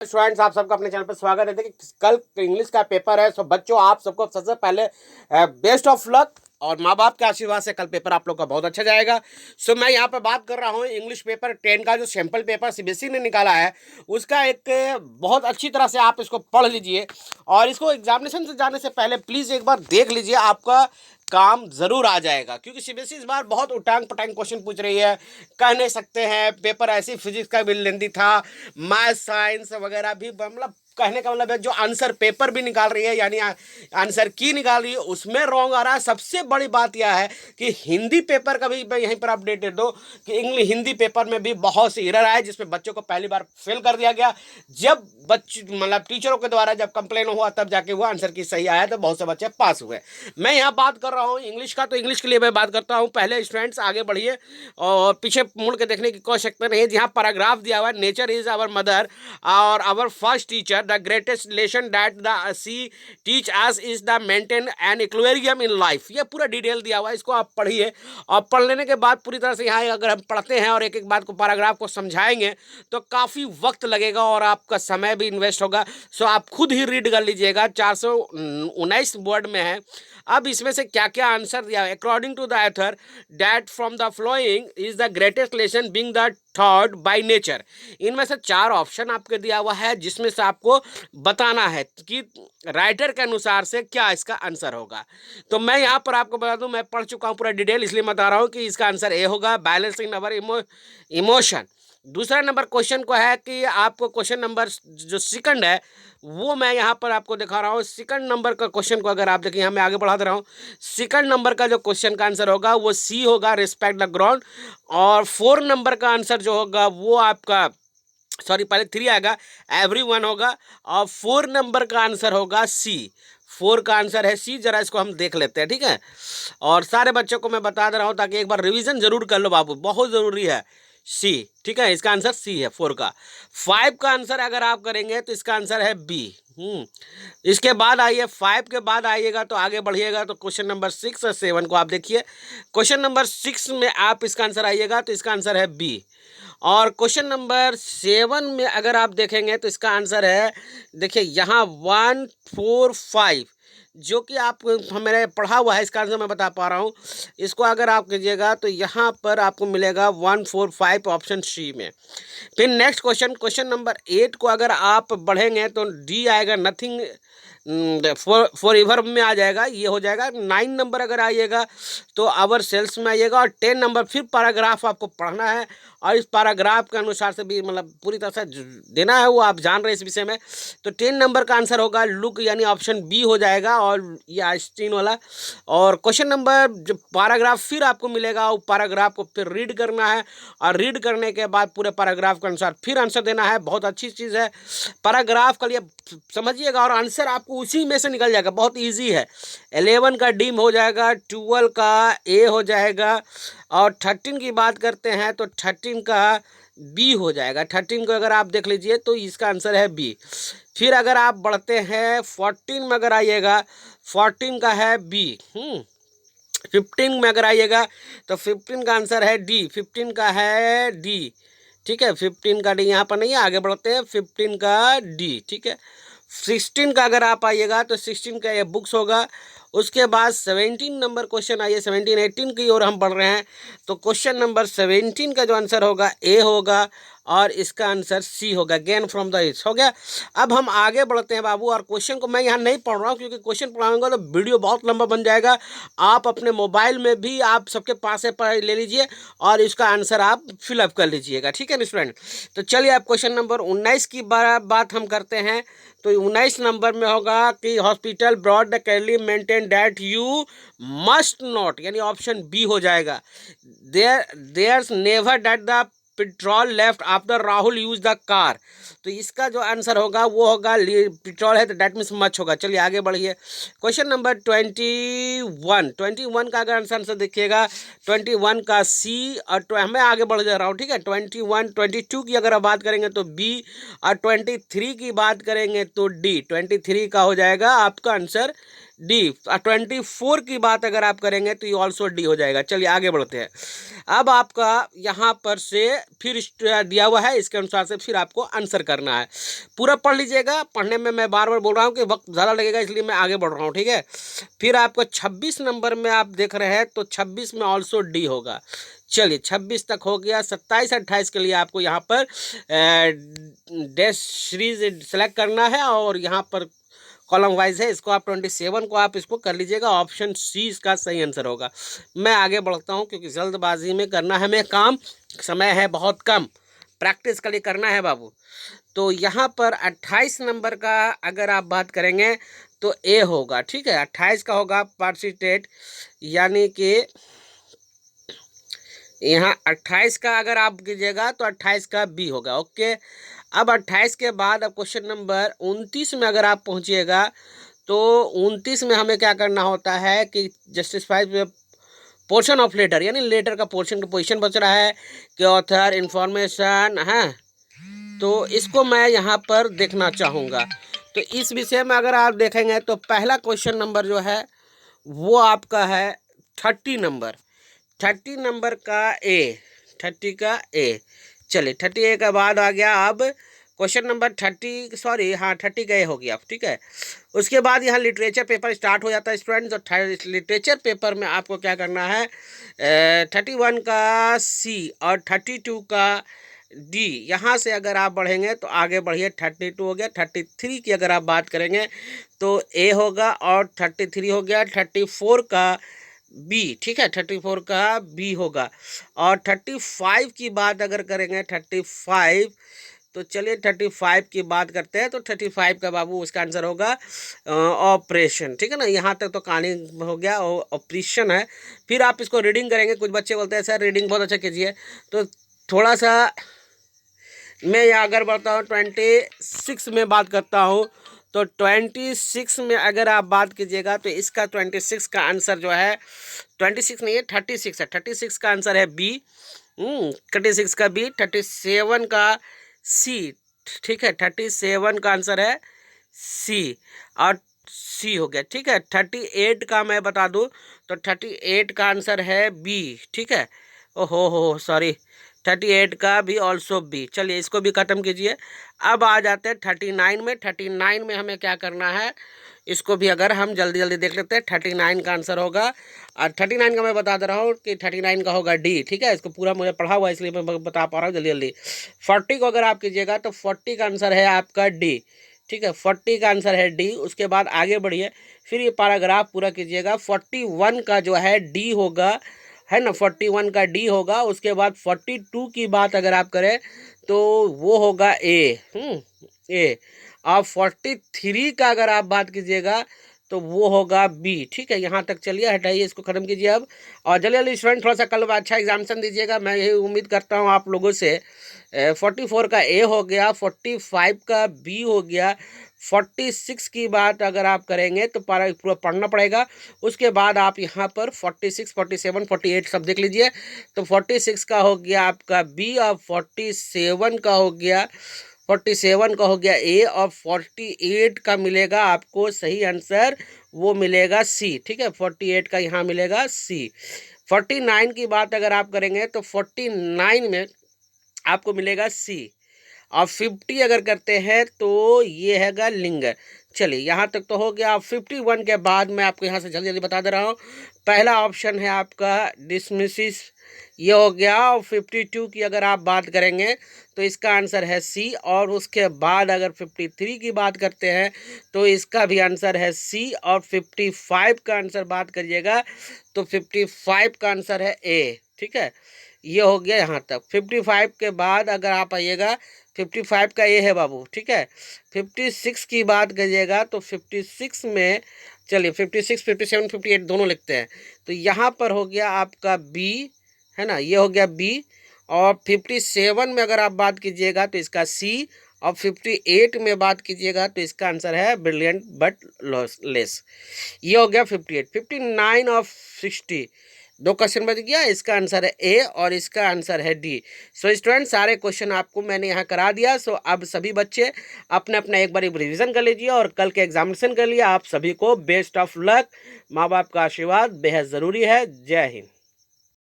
Students, आप सबका अपने चैनल पर स्वागत है। देखिए, कल इंग्लिश का पेपर है। सो बच्चों, आप सबको सबसे पहले बेस्ट ऑफ लक और माँ बाप के आशीर्वाद से कल पेपर आप लोग का बहुत अच्छा जाएगा। सो मैं यहाँ पर बात कर रहा हूँ इंग्लिश पेपर 10 का जो सैंपल पेपर सीबीएसई ने निकाला है, उसका एक बहुत अच्छी तरह से आप इसको पढ़ लीजिए और इसको एग्जामिनेशन से जाने से पहले प्लीज़ एक बार देख लीजिए, आपका काम जरूर आ जाएगा। क्योंकि सीबीएसई इस बार बहुत उटांग पटांग क्वेश्चन पूछ रही है, कह नहीं सकते हैं। पेपर ऐसी फिजिक्स का भी लेंदी था, मैथ साइंस वगैरह भी, मतलब कहने का मतलब है जो आंसर पेपर भी निकाल रही है, यानी आंसर की निकाल रही है, उसमें रॉन्ग आ रहा है। सबसे बड़ी बात यह है कि हिंदी पेपर का भी मैं यहीं पर अपडेट दे दो कि इंग्लिश हिंदी पेपर में भी बहुत सी एरर आए, जिसमें बच्चों को पहली बार फेल कर दिया गया। जब बच्चे मतलब टीचरों के द्वारा जब कंप्लेन हुआ तब जाके हुआ आंसर की सही आया, तो बहुत से बच्चे पास हुए। मैं यहाँ बात कर रहा हूँ इंग्लिश का, तो इंग्लिश के लिए मैं बात करता हूँ। पहले स्टूडेंट्स आगे बढ़िए और पीछे मुड़ के देखने की कोई आवश्यकता नहीं है। जहाँ पैराग्राफ दिया हुआ है, नेचर इज आवर मदर और our first teacher, the greatest lesson that the she teach us is the maintain an equilibrium in life, ये पूरा डिटेल दिया हुआ है। इसको आप पढ़िए और पढ़ लेने के बाद पूरी तरह से यहाँ अगर हम पढ़ते हैं और एक एक बात को पैराग्राफ को समझाएंगे तो काफ़ी वक्त लगेगा और आपका समय भी इन्वेस्ट होगा। सो आप खुद ही रीड कर लीजिएगा, 419 वर्ड में है। अब इसमें से क्या क्या आंसर दिया है, according to the author that from the following is the greatest lesson being the thought by nature. इनमें से 4 ऑप्शन आपके दिया हुआ है, जिसमें से आपको बताना है कि राइटर के अनुसार से क्या इसका आंसर होगा। तो मैं यहाँ पर आपको बता दूं, मैं पढ़ चुका हूँ पूरा डिटेल, इसलिए बता रहा हूँ कि इसका आंसर ए होगा, बैलेंसिंग अवर इमोशन। दूसरा नंबर क्वेश्चन को है कि आपको क्वेश्चन नंबर जो सेकंड है वो मैं यहाँ पर आपको दिखा रहा हूँ। सेकंड नंबर का क्वेश्चन को अगर आप देखिए, यहाँ मैं आगे बढ़ा दे रहा हूँ। सेकंड नंबर का जो क्वेश्चन का आंसर होगा वो सी होगा, रिस्पेक्ट द ग्राउंड। और 4 नंबर का आंसर जो होगा वो आपका, सॉरी पहले 3 आएगा, एवरी वन होगा। और 4 नंबर का आंसर होगा सी। 4 का आंसर है सी। जरा इसको हम देख लेते हैं, ठीक है। और सारे बच्चों को मैं बता दे रहा हूँ ताकि एक बार रिवीजन जरूर कर लो बाबू, बहुत ज़रूरी है। सी, ठीक है, इसका आंसर सी है 4 का। 5 का आंसर अगर आप करेंगे तो इसका आंसर है बी। इसके बाद आइए, 5 के बाद आइएगा तो आगे बढ़िएगा तो क्वेश्चन नंबर 6 और 7 को आप देखिए। क्वेश्चन नंबर 6 में आप इसका आंसर आइएगा तो इसका आंसर है बी। और क्वेश्चन नंबर 7 में अगर आप देखेंगे तो इसका आंसर है, देखिए यहाँ 1 4 5, जो कि आप मेरे पढ़ा हुआ है, इसका आंसर मैं बता पा रहा हूँ। इसको अगर आप कीजिएगा तो यहाँ पर आपको मिलेगा 1 4 5 ऑप्शन सी में। फिर नेक्स्ट क्वेश्चन, क्वेश्चन नंबर 8 को अगर आप बढ़ेंगे तो डी आएगा, नथिंग फॉर एवर में आ जाएगा, ये हो जाएगा। 9 नंबर अगर आइएगा तो आवर सेल्स में आइएगा। और 10 नंबर फिर पैराग्राफ आपको पढ़ना है और इस पैराग्राफ के अनुसार से भी मतलब पूरी तरह से देना है, वो आप जान रहे हैं इस विषय में। तो 10 नंबर का आंसर होगा लुक, यानी ऑप्शन बी हो जाएगा, और ये आइंस्टीन वाला। और क्वेश्चन नंबर जो पैराग्राफ फिर आपको मिलेगा, वो पैराग्राफ को फिर रीड करना है और रीड करने के बाद पूरे पैराग्राफ के अनुसार फिर आंसर देना है। बहुत अच्छी चीज़ है पैराग्राफ का लिए, समझिएगा, और आंसर आपको उसी में से निकल जाएगा, बहुत ईजी है। 11 का डी हो जाएगा, 12 का ए हो जाएगा, और 13 की बात करते हैं तो 13 का बी हो जाएगा। 13 को अगर आप देख लीजिए तो इसका आंसर है बी। फिर अगर आप बढ़ते हैं 14 में अगर आइएगा, 14 का है बी। 15 में अगर आइएगा तो 15 का आंसर है डी। 15 का है डी, ठीक है। 15 का डी यहाँ पर नहीं है, आगे बढ़ते हैं। 15 का डी, ठीक है। 16 का अगर आप आइएगा तो 16 का ये बुक्स होगा। उसके बाद 17 नंबर क्वेश्चन आइए, 17 18 की ओर हम बढ़ रहे हैं। तो क्वेश्चन नंबर 17 का जो आंसर होगा ए होगा और इसका आंसर सी होगा, गेन फ्रॉम द ईस्ट हो गया। अब हम आगे बढ़ते हैं बाबू, और क्वेश्चन को मैं यहाँ नहीं पढ़ रहा हूँ क्योंकि क्वेश्चन पढ़ाऊंगा तो वीडियो बहुत लंबा बन जाएगा। आप अपने मोबाइल में भी आप सबके पास है ले लीजिए और इसका आंसर आप फिलअप कर लीजिएगा, ठीक है ना स्टूडेंट। तो चलिए आप क्वेश्चन नंबर 19 की बात हम करते हैं। तो 19 नंबर में होगा कि hospital broad the carly maintain that you must not, यानी ऑप्शन बी हो जाएगा। There's never that the petrol left after Rahul use the car. तो इसका जो आंसर होगा वो होगा, पेट्रोल है तो डेट मीन्स मच होगा। चलिए आगे बढ़िए। क्वेश्चन नंबर 21 का अगर आंसर देखिएगा, 21 का सी, और मैं आगे बढ़ जा रहा हूँ, ठीक है। 21 22 की अगर आप बात करेंगे तो बी, और 23 की बात करेंगे तो डी। 23 का हो जाएगा आपका आंसर डी। 24 की बात अगर आप करेंगे तो ये ऑल्सो डी हो जाएगा। चलिए आगे बढ़ते हैं। अब आपका यहाँ पर से फिर दिया हुआ है, इसके अनुसार से फिर आपको आंसर करना है। पूरा पढ़ लीजिएगा, पढ़ने में मैं बार बार बोल रहा हूँ कि वक्त ज़्यादा लगेगा, इसलिए मैं आगे बढ़ रहा हूँ, ठीक है। फिर आपको 26 नंबर में आप देख रहे हैं तो 26 में ऑल्सो डी होगा। चलिए 26 तक हो गया। 27 28 के लिए आपको यहाँ पर डैश सीरीज सेलेक्ट करना है और यहाँ पर कॉलम वाइज है, इसको आप 27 को आप इसको कर लीजिएगा। ऑप्शन सी इसका सही आंसर होगा। मैं आगे बढ़ता हूँ क्योंकि जल्दबाजी में करना है हमें काम, समय है बहुत कम, प्रैक्टिस के लिए करना है बाबू। तो यहाँ पर 28 नंबर का अगर आप बात करेंगे तो ए होगा, ठीक है। 28 का होगा पार्टिसिपेट, यानी कि यहाँ 28 का अगर आप कीजिएगा तो 28 का बी होगा। ओके, अब 28 के बाद अब क्वेश्चन नंबर 29 में अगर आप पहुँचिएगा तो 29 में हमें क्या करना होता है कि जस्टिफाई पोर्शन ऑफ लेटर, यानी लेटर का पोर्शन का पोजीशन बच रहा है कि ऑथर इंफॉर्मेशन है, तो इसको मैं यहाँ पर देखना चाहूँगा। तो इस विषय में अगर आप देखेंगे तो पहला क्वेश्चन नंबर जो है वो आपका है 30 नंबर। 30 नंबर का ए, 30 का ए। चलिए 30 का बाद आ गया अब क्वेश्चन नंबर 30, सॉरी हाँ 30 का ए हो गया, ठीक है। उसके बाद यहाँ लिटरेचर पेपर स्टार्ट हो जाता है स्टूडेंट्स। और लिटरेचर पेपर में आपको क्या करना है, 31 का सी और 32 का डी। यहाँ से अगर आप बढ़ेंगे तो आगे बढ़िए, 32 हो गया। 33 की अगर आप बात करेंगे तो ए होगा और 33 हो गया। 34 का बी, ठीक है, 34 का बी होगा। और 35 की बात अगर करेंगे 35, तो चलिए 35 की बात करते हैं। तो 35 का बाबू उसका आंसर होगा ऑपरेशन, ठीक है ना। यहाँ तक तो कहानी हो गया, ऑपरेशन है। फिर आप इसको रीडिंग करेंगे। कुछ बच्चे बोलते हैं सर रीडिंग बहुत अच्छा कीजिए, तो थोड़ा सा मैं यहाँ अगर बढ़ता हूँ 26 में बात करता हूँ। तो 26 में अगर आप बात कीजिएगा तो इसका 26 का आंसर जो है 26 नहीं है 36 है। 36 का आंसर है बी। 36 का बी। 37 का सी, ठीक है। 37 का आंसर है सी और सी हो गया, ठीक है। 38 का मैं बता दूं तो 38 का आंसर है बी, ठीक है। ओहो हो सॉरी, 38 का भी ऑल्सो बी। चलिए इसको भी ख़त्म कीजिए। अब आ जाते हैं 39 में। 39 में हमें क्या करना है, इसको भी अगर हम जल्दी जल्दी देख लेते हैं। 39 का आंसर होगा, और 39 का मैं बता दे रहा हूँ कि 39 का होगा डी, ठीक है। इसको पूरा मुझे पढ़ा हुआ है इसलिए मैं बता पा रहा हूँ जल्दी जल्दी। 40 को अगर आप कीजिएगा तो 40 का आंसर है आपका डी, ठीक है। 40 का आंसर है डी। उसके बाद आगे बढ़िए, फिर ये पैराग्राफ पूरा कीजिएगा। 41 का जो है डी होगा, है ना। 41 का डी होगा। उसके बाद 42 की बात अगर आप करें तो वो होगा ए, ए। और 43 का अगर आप बात कीजिएगा तो वो होगा बी, ठीक है। यहाँ तक चलिए, हटाइए, इसको ख़त्म कीजिए अब। और जल्दी जल्दी स्टूडेंट थोड़ा सा कल अच्छा एग्जामिनेशन दीजिएगा, मैं यही उम्मीद करता हूँ आप लोगों से। 44 का ए हो गया, 45 का बी हो गया। 46 की बात अगर आप करेंगे तो पूरा पढ़ना पड़ेगा। उसके बाद आप यहाँ पर 46, 47, 48 सब देख लीजिए। तो 46 का हो गया आपका बी और 47 का हो गया, 47 का हो गया ए और 48 का मिलेगा आपको सही आंसर, वो मिलेगा सी, ठीक है। 48 का यहाँ मिलेगा सी। 49 की बात अगर आप करेंगे तो 49 में आपको मिलेगा सी। और 50 अगर करते हैं तो ये हैगा लिंग। चलिए यहाँ तक तो हो गया। 51 के बाद मैं आपको यहाँ से जल्दी जल्दी बता दे रहा हूँ। पहला ऑप्शन है आपका डिसमिसिस, ये हो गया। और 52 की अगर आप बात करेंगे तो इसका आंसर है सी। और उसके बाद अगर 53 की बात करते हैं तो इसका भी आंसर है सी। और 55 का आंसर बात करिएगा तो 55 का आंसर है ए, ठीक है। ये हो गया यहाँ तक। 55 के बाद अगर आप आइएगा 55 का ए है बाबू, ठीक है। 56 की बात करिएगा तो 56 में, चलिए 56, 57, 58 दोनों लिखते हैं। तो यहाँ पर हो गया आपका बी, है ना, ये हो गया बी। और 57 में अगर आप बात कीजिएगा तो इसका सी। और 58 में बात कीजिएगा तो इसका आंसर है ब्रिलियंट बट लेस, ये हो गया 58। 59 और 60 दो क्वेश्चन बच गया, इसका आंसर है ए और इसका आंसर है डी। सो स्टूडेंट सारे क्वेश्चन आपको मैंने यहाँ करा दिया। सो अब सभी बच्चे अपने अपना एक बार रिवीजन कर लीजिए और कल के एग्जामिनेशन के लिए आप सभी को बेस्ट ऑफ लक। माँ बाप का आशीर्वाद बेहद ज़रूरी है। जय हिंद।